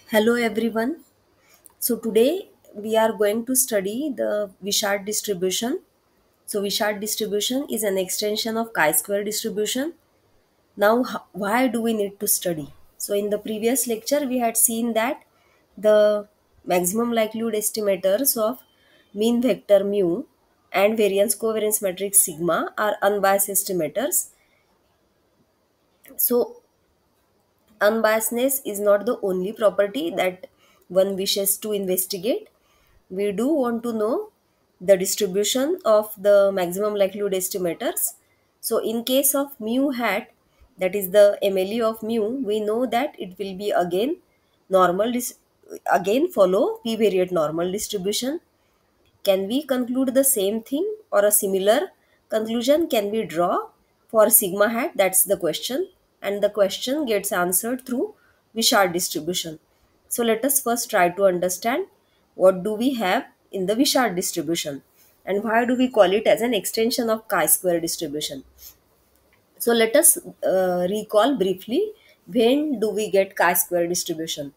Hello everyone. So today we are going to study the Wishart distribution. So Wishart distribution is an extension of chi-square distribution. Now why do we need to study? So in the previous lecture we had seen that the maximum likelihood estimators of mean vector mu and variance covariance matrix sigma are unbiased estimators. So unbiasedness is not the only property that one wishes to investigate. We do want to know the distribution of the maximum likelihood estimators. So in case of mu hat, that is the MLE of mu, we know that it will be again again follow p-variate normal distribution. Can we conclude the same thing or a similar conclusion can we draw for sigma hat? That's the question. And the question gets answered through Wishart distribution. So let us first try to understand what do we have in the Wishart distribution and why do we call it as an extension of chi-square distribution. So let us recall briefly when do we get chi-square distribution.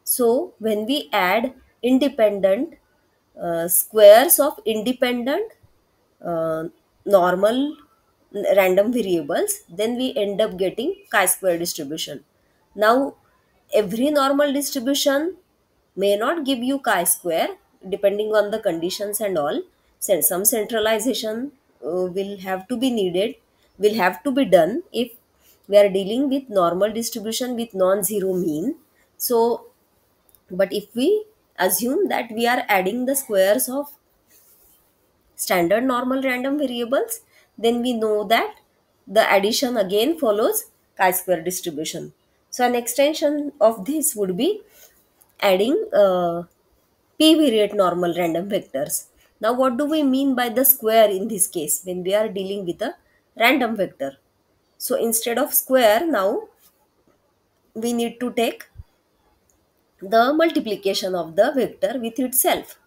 So when we add independent squares of independent uh, normal random variables, then we end up getting chi-square distribution. Now, every normal distribution may not give you chi-square depending on the conditions and all. So some centralization will have to be needed, will have to be done if we are dealing with normal distribution with non-zero mean. So but if we assume that we are adding the squares of standard normal random variables, then we know that the addition again follows chi-square distribution. So an extension of this would be adding p-variate normal random vectors. Now what do we mean by the square in this case when we are dealing with a random vector? So instead of square, now we need to take the multiplication of the vector with itself.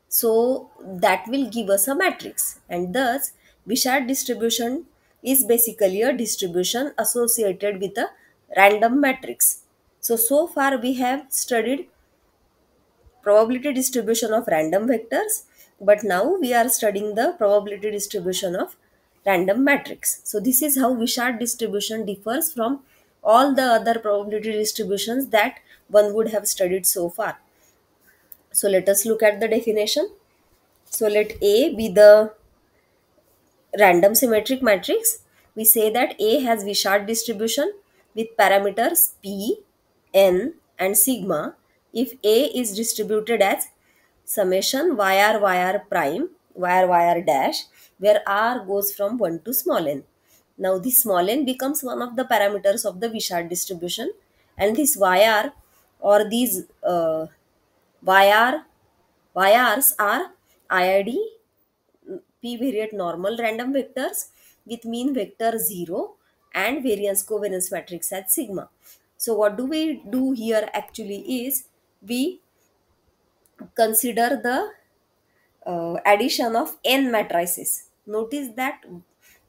So that will give us a matrix, and thus Wishart distribution is basically a distribution associated with a random matrix. So far we have studied probability distribution of random vectors, but now we are studying the probability distribution of random matrix. So this is how Wishart distribution differs from all the other probability distributions that one would have studied so far. So let us look at the definition. So let A be the random symmetric matrix. We say that A has Wishart distribution with parameters P, N and sigma if A is distributed as summation yr prime yr dash, where r goes from 1 to small n. Now this small n becomes one of the parameters of the Wishart distribution, and this yr or these yr yrs are IID p-variate normal random vectors with mean vector 0 and variance covariance matrix at sigma. So what do we do here actually is we consider the addition of n matrices. Notice that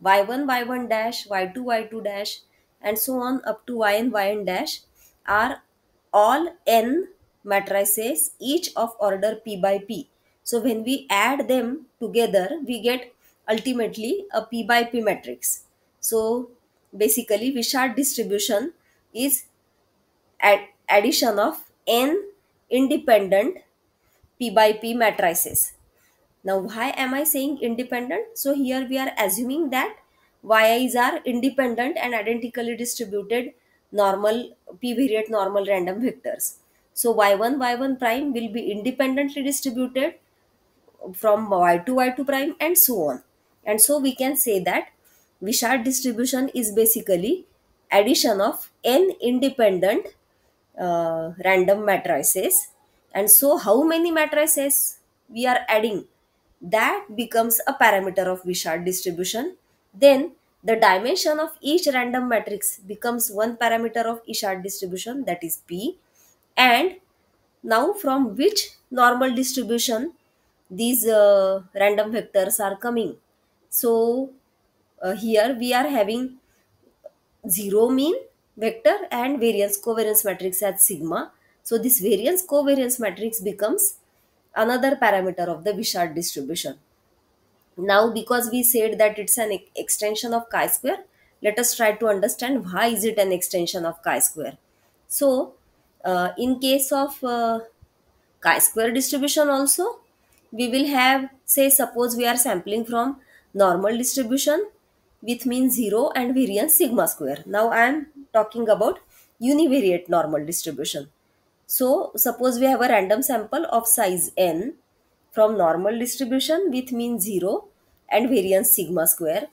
y1 y1 dash, y2 y2 dash and so on up to yn yn dash are all n matrices, each of order p by p. So when we add them together, we get ultimately a p by p matrix. So basically Wishart distribution is addition of n independent p by p matrices. Now, why am I saying independent? So, here we are assuming that yi's are independent and identically distributed normal p-variate normal random vectors. So, y1 prime will be independently distributed from y2 y2 prime and so on. And so, we can say that Wishart distribution is basically addition of n independent random matrices. And so how many matrices we are adding, that becomes a parameter of Wishart distribution. Then the dimension of each random matrix becomes one parameter of Wishart distribution, that is p. And now from which normal distribution these random vectors are coming. So here we are having zero mean vector and variance covariance matrix at sigma. So this variance covariance matrix becomes another parameter of the Wishart distribution. Now, because we said that it's an extension of chi-square, let us try to understand why is it an extension of chi-square. So, in case of chi-square distribution also, we will have, say, suppose we are sampling from normal distribution with mean 0 and variance sigma square. Now, I am talking about univariate normal distribution. So, suppose we have a random sample of size n from normal distribution with mean 0 and variance sigma square.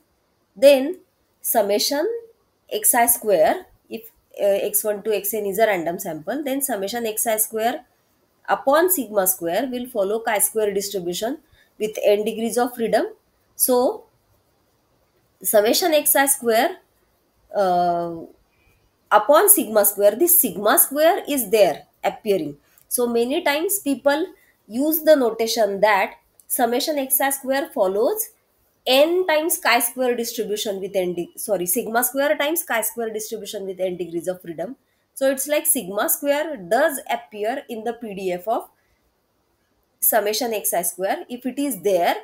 Then summation xi square, if x1 to xn is a random sample, then summation xi square upon sigma square will follow chi-square distribution with n degrees of freedom. So, summation xi square uh, upon sigma square, this sigma square is there appearing. So many times people use the notation that summation xi square follows n times chi-square distribution with sorry, sigma square times chi-square distribution with n degrees of freedom. So it's like sigma square does appear in the PDF of summation xi square if it is there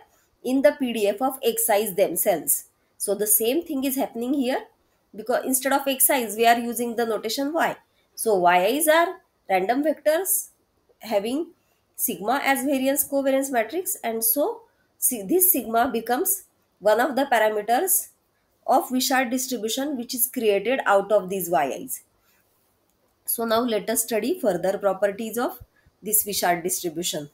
in the PDF of xi's themselves. So the same thing is happening here, because instead of xi's we are using the notation y. So yi's are random vectors having sigma as variance covariance matrix, and so this sigma becomes one of the parameters of Wishart distribution which is created out of these yi's. So now let us study further properties of this Wishart distribution.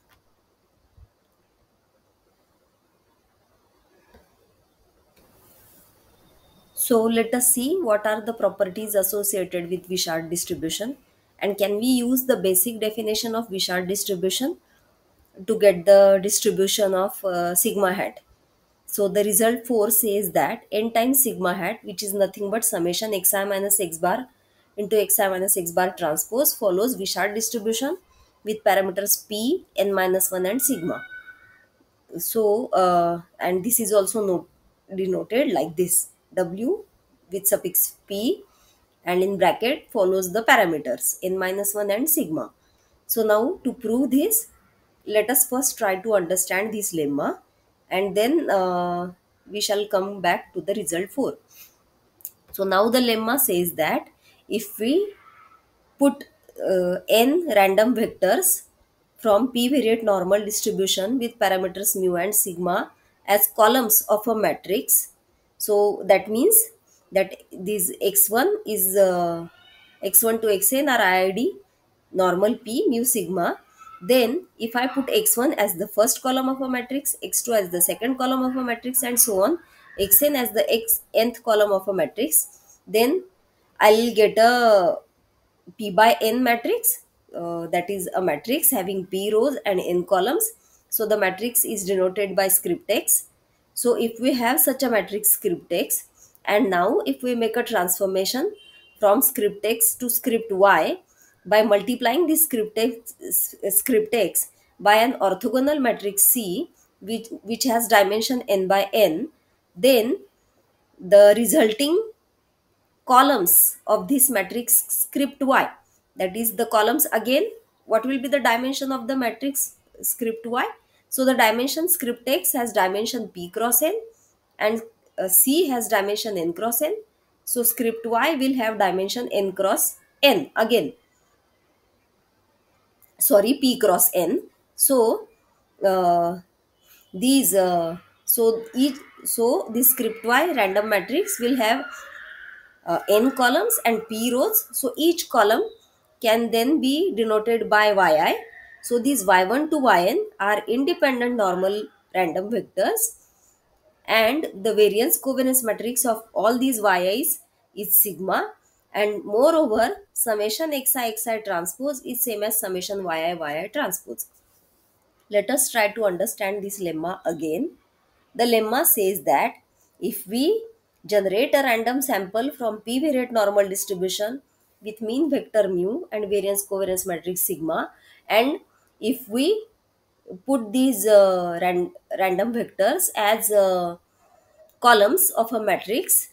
So let us see what are the properties associated with Wishart distribution, and can we use the basic definition of Wishart distribution to get the distribution of sigma hat. So the result 4 says that n times sigma hat, which is nothing but summation xi minus x bar into xi minus x bar transpose, follows Wishart distribution with parameters p, n minus 1 and sigma. So and this is also denoted like this: w with suffix p, and in bracket follows the parameters n minus 1 and sigma. So now to prove this, let us first try to understand this lemma, and then we shall come back to the result 4. So now the lemma says that if we put n random vectors from p-variate normal distribution with parameters mu and sigma as columns of a matrix. So that means that this x1 is x1 to xn are IID normal p mu sigma. Then if I put x1 as the first column of a matrix, x2 as the second column of a matrix, and so on, xn as the nth column of a matrix, then I'll get a P by N matrix, that is a matrix having P rows and N columns. So the matrix is denoted by script X. So if we have such a matrix script X, and now if we make a transformation from script X to script Y by multiplying this script X by an orthogonal matrix C, which has dimension n by n, then the resulting columns of this matrix script y, that is the columns again, what will be the dimension of the matrix script y? So the dimension script x has dimension p cross n, and c has dimension n cross n. So script y will have dimension n cross n again, sorry, p cross n. So uh, these so each so this script y random matrix will have n columns and p rows. So each column can then be denoted by yi. So these y1 to yn are independent normal random vectors, and the variance covariance matrix of all these yi's is sigma, and moreover summation xi transpose is same as summation yi transpose. Let us try to understand this lemma again. The lemma says that if we generate a random sample from p-variate normal distribution with mean vector mu and variance covariance matrix sigma, and if we put these random vectors as columns of a matrix,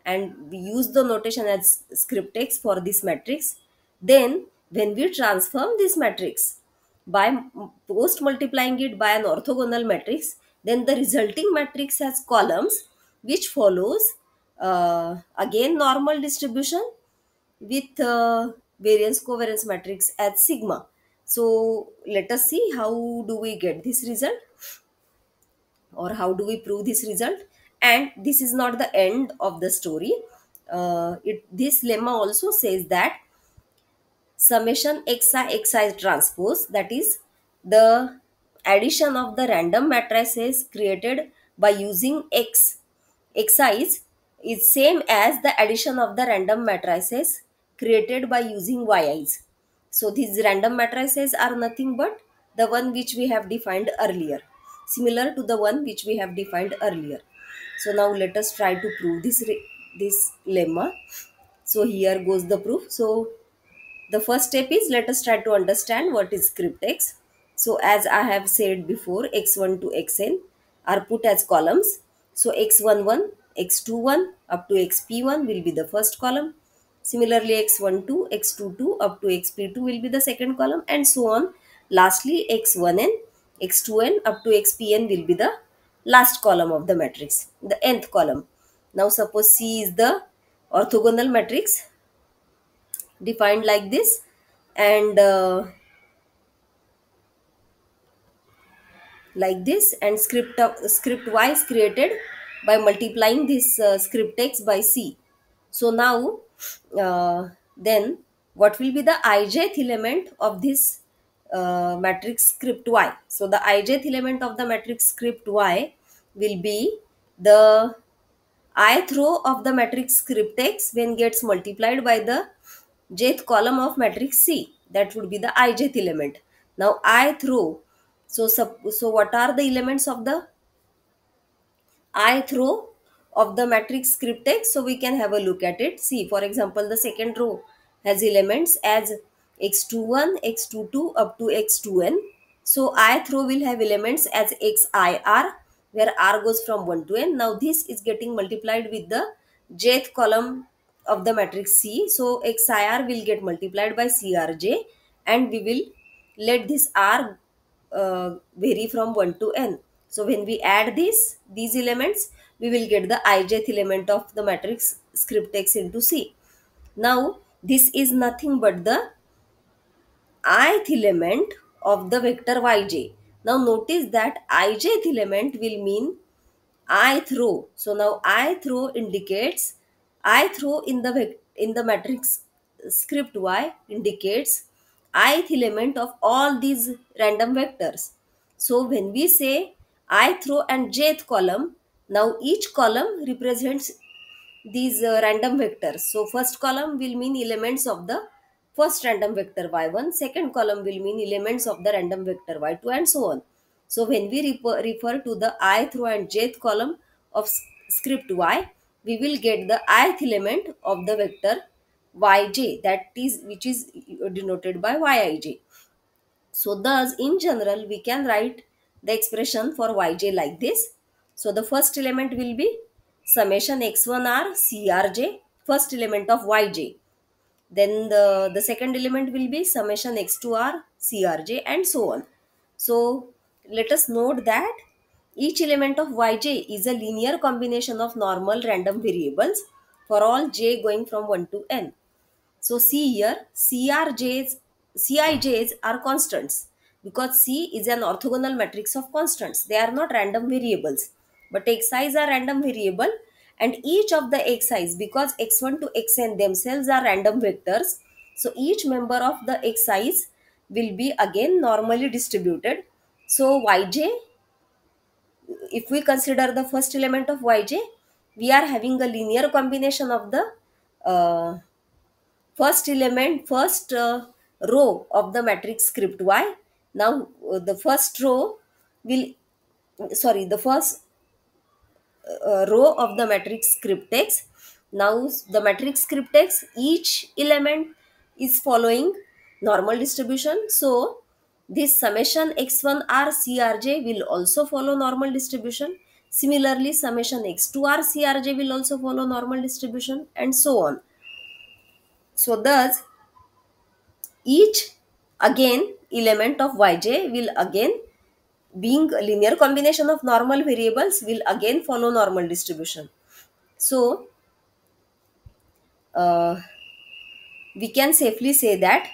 and we use the notation as script x for this matrix, then When we transform this matrix by post multiplying it by an orthogonal matrix, then the resulting matrix has columns which follows again normal distribution with variance covariance matrix as sigma. So let us see how do we get this result, or how do we prove this result. And this is not the end of the story. This lemma also says that summation xi transpose, that is the addition of the random matrices created by using xi's is same as the addition of the random matrices created by using yi's. So these random matrices are nothing but the one which we have defined earlier, similar to the one which we have defined earlier. So now let us try to prove this lemma. So here goes the proof. So the first step is, let us try to understand what is script x. So as I have said before, x1 to xn are put as columns. So x11, x21 up to xp1 will be the first column. Similarly, x12, x22 up to xp2 will be the second column, and so on. Lastly, x1n, x2n up to xpn will be the last column of the matrix, the nth column. Now suppose C is the orthogonal matrix defined like this, and like this, and script y is created by multiplying this script x by c. So now then what will be the ijth element of this matrix script y? So the ijth element of the matrix script y will be the ith row of the matrix script x when gets multiplied by the jth column of matrix C. That would be the ijth element. Now ith row. So what are the elements of the ith row of the matrix script x? So we can have a look at it. See, for example, the second row has elements as x21, x22 up to x2n. So ith row will have elements as xir, where r goes from 1 to n. Now this is getting multiplied with the jth column of the matrix C. So xir will get multiplied by crj, and we will let this r vary from 1 to n. So when we add these elements, we will get the ijth element of the matrix script x into C. Now this is nothing but the ith element of the vector yj. Now notice that ijth element will mean ith row. So now ith row indicates, ith row in the matrix script y indicates ith element of all these random vectors. So when we say ith row and jth column, now each column represents these random vectors. So first column will mean elements of the first random vector y1, second column will mean elements of the random vector y2, and so on. So when we refer to the ith row and jth column of script y, we will get the ith element of the vector yj, that is which is denoted by yij. So thus in general we can write the expression for yj like this. So the first element will be summation x1r crj, first element of yj. Then the second element will be summation x2r crj, and so on. So let us note that each element of yj is a linear combination of normal random variables for all j going from 1 to n. So see here, Cij's are constants because C is an orthogonal matrix of constants. They are not random variables, but Xi's are random variable, and each of the Xi's, because x1 to xn themselves are random vectors, so each member of the Xi's will be again normally distributed. So Yj, if we consider the first element of Yj, we are having a linear combination of the uh, first row of the matrix script y. Now the first row will, sorry, the first row of the matrix script x. Now the matrix script x, each element is following normal distribution. So this summation x1 r crj will also follow normal distribution. Similarly, summation x2 r crj will also follow normal distribution, and so on. So thus each again element of yj will again, being a linear combination of normal variables, will again follow normal distribution. So uh, we can safely say that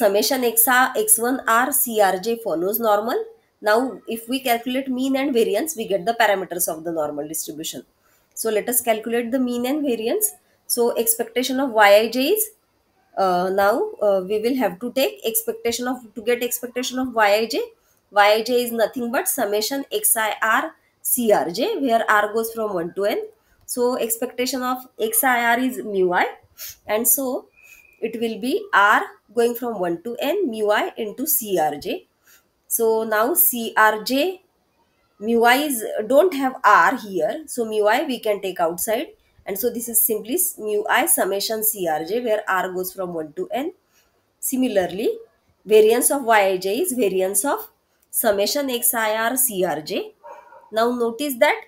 summation x1 r crj follows normal. Now if we calculate mean and variance, we get the parameters of the normal distribution. So let us calculate the mean and variance. So expectation of yij is, now we will have to take expectation of, to get expectation of yij. Yij is nothing but summation xir crj, where r goes from 1 to n. So expectation of xir is mu I, and so it will be r going from 1 to n mu I into crj. So now crj, mu I is, don't have r here, so mu I we can take outside, and so this is simply mu I summation crj, where r goes from 1 to n. Similarly, variance of yij is variance of summation xir crj. Now notice that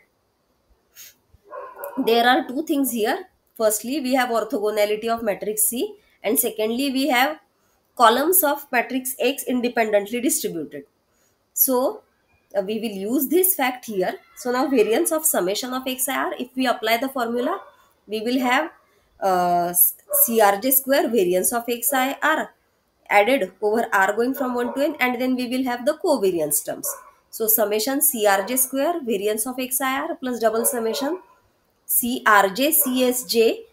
there are two things here. Firstly, we have orthogonality of matrix C, and secondly, we have columns of matrix X independently distributed. So we will use this fact here. So now variance of summation of xir, if we apply the formula, we will have crj square variance of xir added over r going from 1 to n, and then we will have the covariance terms. So summation crj square variance of xir plus double summation crj csj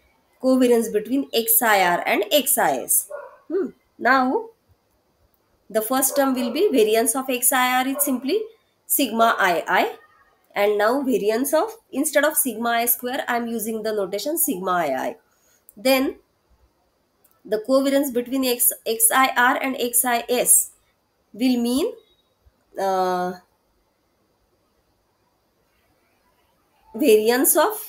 covariance between xir and xis. Now the first term will be variance of xir is simply sigma ii, and now variance of, instead of sigma I square, I am using the notation sigma ii. Then the covariance between xir and xis will mean uh, variance of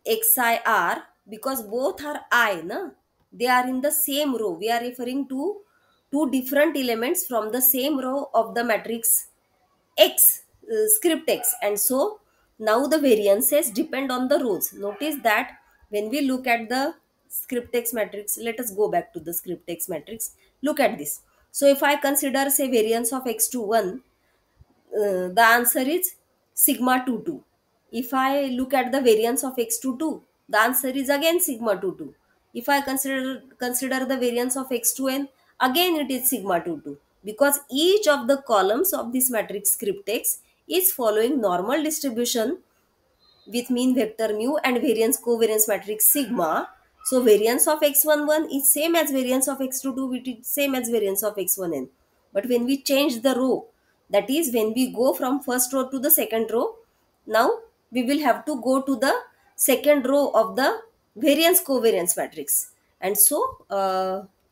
xir, because both are I, na? They are in the same row. We are referring to two different elements from the same row of the matrix X, script X, and so now the variances depend on the rows. Notice that when we look at the script X matrix, let us go back to the script X matrix. Look at this. So if I consider, say, variance of x21, the answer is sigma 22. If I look at the variance of x22, the answer is again sigma 22. If I consider the variance of x2n, again it is sigma 22, because each of the columns of this matrix script X is following normal distribution with mean vector mu and variance covariance matrix sigma. So variance of x11 is same as variance of x22, which is same as variance of x1n. But when we change the row, that is when we go from first row to the second row, now we will have to go to the second row of the variance covariance matrix. And so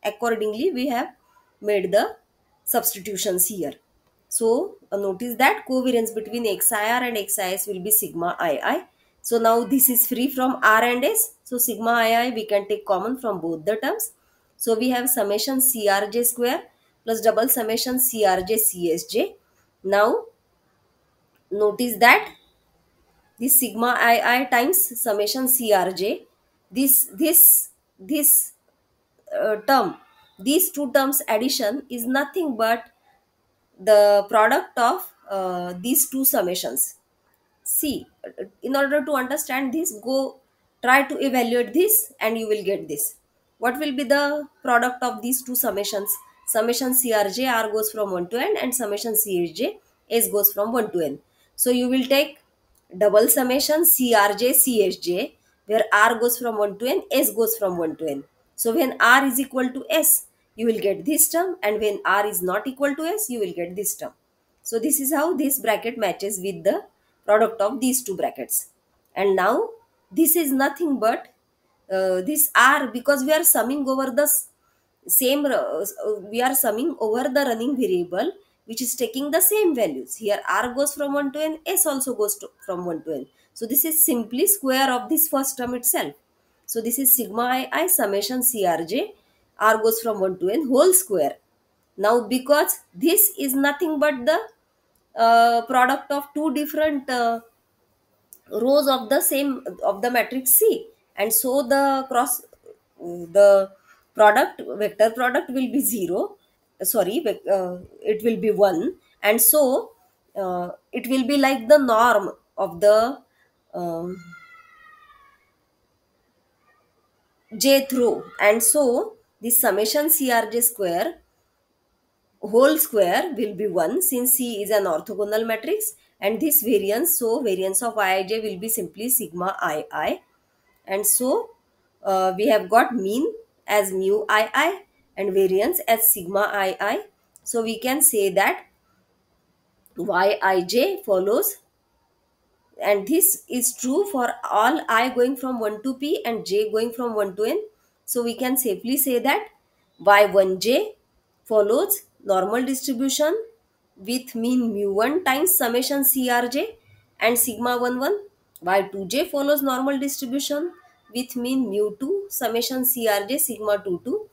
accordingly we have made the substitutions here. So notice that covariance between xir and xis will be sigma ii. So now this is free from r and s. So sigma ii we can take common from both the terms. So we have summation crj square plus double summation crj csj. Now notice that this sigma ii times summation crj, this term, these two terms addition is nothing but the product of these two summations. See, in order to understand this, go try to evaluate this and you will get this. What will be the product of these two summations? Summation crj r goes from 1 to n, and summation csj s goes from 1 to n. So you will take double summation crj csj, where r goes from 1 to n, s goes from 1 to n. So when r is equal to s, you will get this term, and when r is not equal to s, you will get this term. So this is how this bracket matches with the product of these two brackets. And now this is nothing but this r, because we are summing over the same we are summing over the running variable which is taking the same values. Here r goes from 1 to n, s also goes from 1 to n. So this is simply square of this first term itself. So this is sigma I summation crj r goes from 1 to n whole square. Now because this is nothing but the product of two different rows of the same, of the matrix C, and so the vector product will be 0, sorry, it will be 1, and so it will be like the norm of the um, jth row, and so the summation crj square whole square will be 1, since C is an orthogonal matrix, and this variance, so variance of Ij will be simply sigma ii, and so we have got mean as mu ii and variance as sigma ii. So we can say that Yij follows, and this is true for all I going from 1 to p and j going from 1 to n. So we can safely say that y1j follows normal distribution with mean mu1 times summation crj and sigma 11. Y2j follows normal distribution with mean mu2 summation crj sigma 22,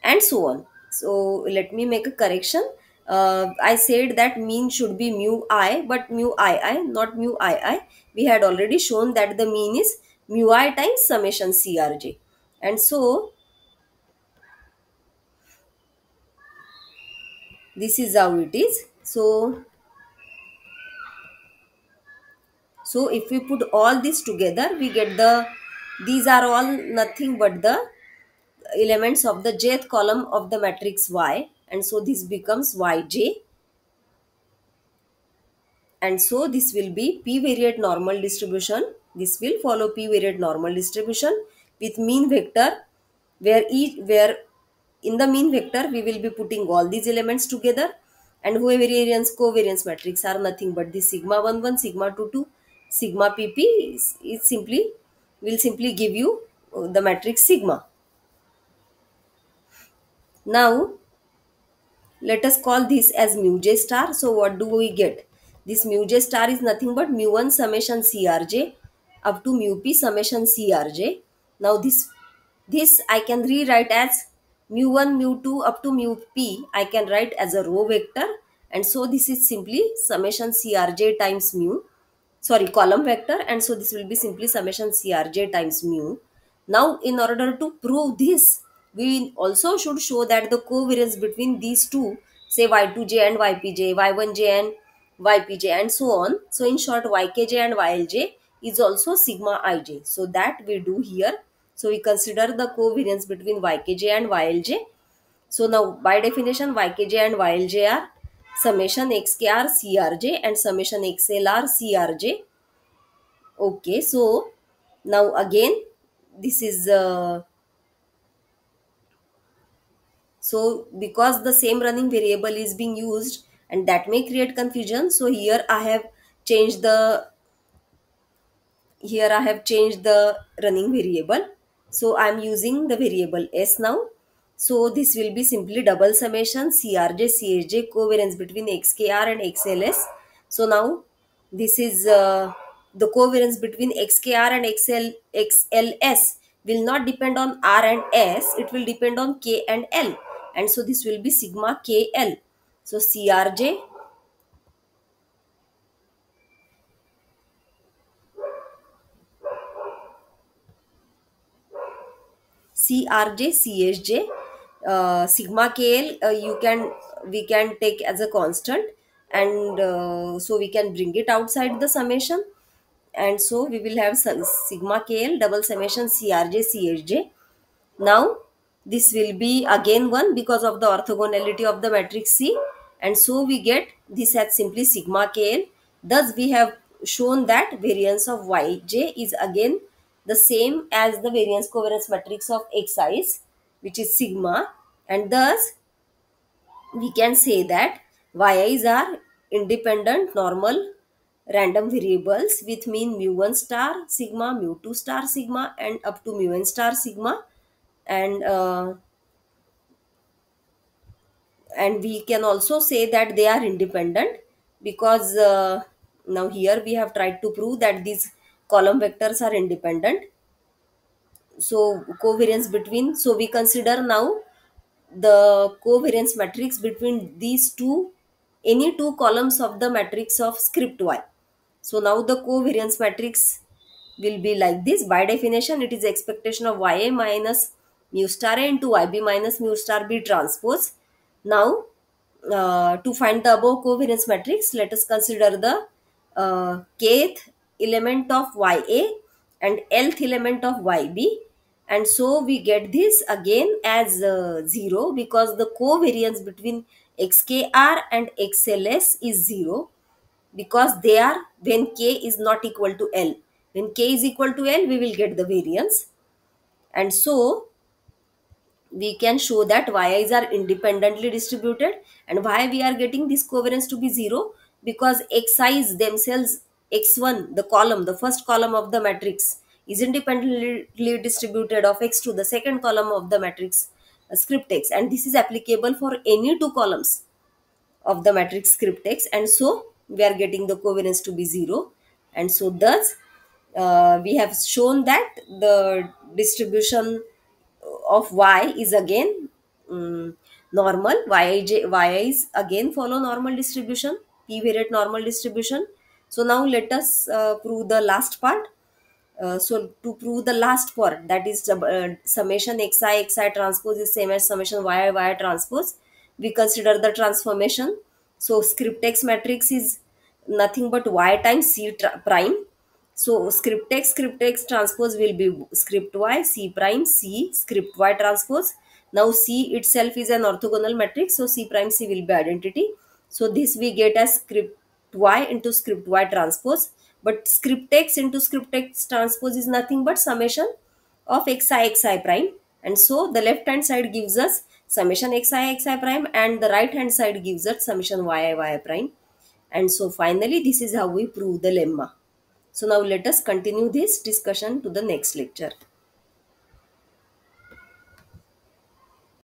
and so on. So let me make a correction. I said that mean should be mu I, but mu I, not mu I. We had already shown that the mean is mu I times summation CRJ. And so this is how it is. So if we put all this together, we get these are all nothing but the elements of the jth column of the matrix Y. And so this becomes Yj, and so this will be p variate normal distribution. This will follow p variate normal distribution with mean vector, where in the mean vector we will be putting all these elements together, and covariance matrix are nothing but the sigma 11 sigma 22 sigma pp is simply will simply give you the matrix sigma. Now let us call this as mu j star. So what do we get? This mu j star is nothing but mu1 summation crj up to mu p summation crj. Now this I can rewrite as mu1 mu2 up to mu p. I can write as a row vector, and so this is simply summation crj times mu, sorry, column vector, and so this will be simply summation crj times mu. Now in order to prove this, we also should show that the covariance between these two, say y2j and ypj, y1j and ypj, and so on. So in short, ykj and ylj is also sigma ij. So that we do here. So we consider the covariance between ykj and ylj. So now by definition, ykj and ylj are summation xkr crj and summation xlr crj. Okay, so now again this is so because the same running variable is being used and that may create confusion, so changed the here I have changed the running variable. So I am using the variable s now. So this will be simply double summation crj chj covariance between xkr and xls. So now this is the covariance between xkr and xls will not depend on r and s, it will depend on k and l, and so this will be sigma kl. So crj chj sigma kl, we can take as a constant, and so we can bring it outside the summation, and so we will have sigma kl double summation crj chj. Now this will be again 1 because of the orthogonality of the matrix C, and so we get this as simply sigma kl. Thus we have shown that variance of yj is again the same as the variance covariance matrix of xi's, which is sigma, and thus we can say that yi's are independent normal random variables with mean mu1 star sigma, mu2 star sigma, and up to mu n star sigma, and we can also say that they are independent because now here we have tried to prove that these column vectors are independent. So covariance between, so we consider now the covariance matrix between these two, any two columns of the matrix of script y. So now the covariance matrix will be like this. By definition, it is expectation of ya minus mu star A into YB minus mu star B transpose. Now, to find the above covariance matrix, let us consider the kth element of YA and lth element of YB, and so we get this again as 0 because the covariance between XKR and XLS is 0, because they are when k is not equal to L. When k is equal to L, we will get the variance, and so we can show that yi's are independently distributed. And why we are getting this covariance to be 0? Because xi's themselves, x1, the column, the first column of the matrix, is independently distributed of x to the second column of the matrix script x, and this is applicable for any two columns of the matrix script x, and so we are getting the covariance to be 0. And so thus we have shown that the distribution of y is again normal. Y is again follow normal distribution, p variate normal distribution. So now let us prove the last part. So to prove the last part, that is summation xi transpose is same as summation yi transpose, we consider the transformation. So script x matrix is nothing but y times c prime. So script x transpose will be script y, c prime c script y transpose. Now c itself is an orthogonal matrix, so c prime c will be identity. So this we get as script y into script y transpose. But script x into script x transpose is nothing but summation of xi prime. And so the left hand side gives us summation xi prime, and the right hand side gives us summation yi prime. And so finally this is how we prove the lemma. So now let us continue this discussion to the next lecture.